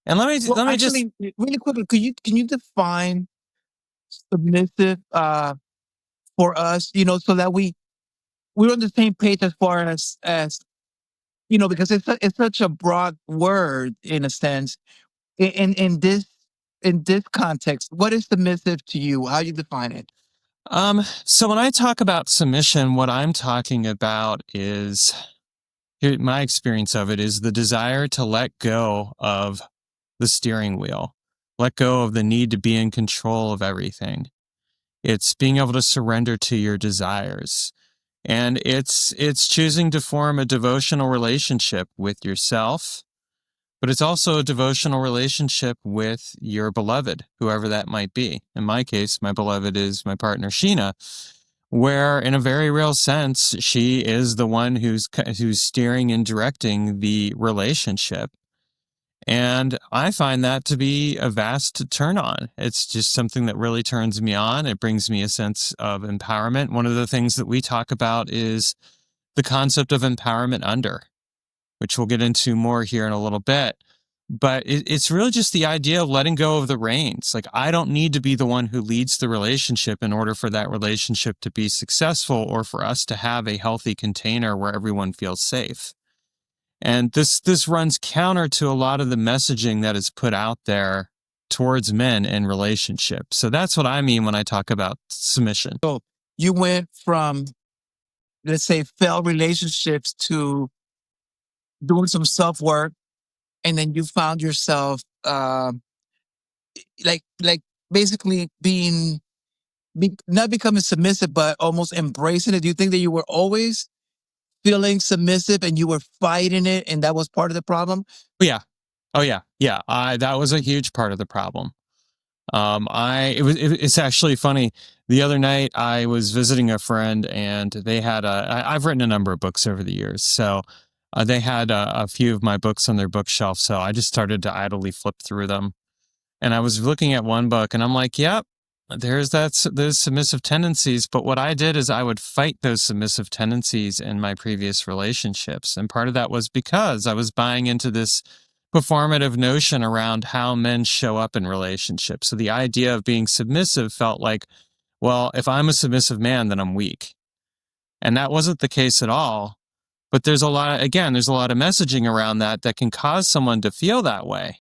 And Well, let me just actually, really quickly, can you define submissive for us? So that we're on the same page as far as because it's such a broad word in a sense. In this context, what is submissive to you? How you define it? so when I talk about submission, what I'm talking about is my experience of it is the desire to let go of the steering wheel, let go of the need to be in control of everything. It's being able to surrender to your desires. And it's choosing to form a devotional relationship with yourself, but it's also a devotional relationship with your beloved, whoever that might be. In my case, my beloved is my partner, Sheena, where in a very real sense, she is the one who's steering and directing the relationship. And I find that to be a vast turn on. It's just something that really turns me on. It brings me a sense of empowerment. One of the things that we talk about is the concept of empowerment under, which we'll get into more here in a little bit. But it's really just the idea of letting go of the reins. Like, I don't need to be the one who leads the relationship in order for that relationship to be successful or for us to have a healthy container where everyone feels safe. And this runs counter to a lot of the messaging that is put out there towards men in relationships. So that's what I mean when I talk about submission. So you went from, let's say, failed relationships to doing some self work, and then you found yourself like basically not becoming submissive, but almost embracing it. Do you think that you were always feeling submissive and you were fighting it, and that was part of the problem? Oh yeah. Oh yeah. Yeah. That was a huge part of the problem. It's actually funny. The other night I was visiting a friend and they had I've written a number of books over the years. So they had a few of my books on their bookshelf. So I just started to idly flip through them. And I was looking at one book and I'm like, yep, those submissive tendencies. But what I did is I would fight those submissive tendencies in my previous relationships. And part of that was because I was buying into this performative notion around how men show up in relationships. So the idea of being submissive felt like, well, if I'm a submissive man, then I'm weak. And that wasn't the case at all. But there's a lot of messaging around that can cause someone to feel that way.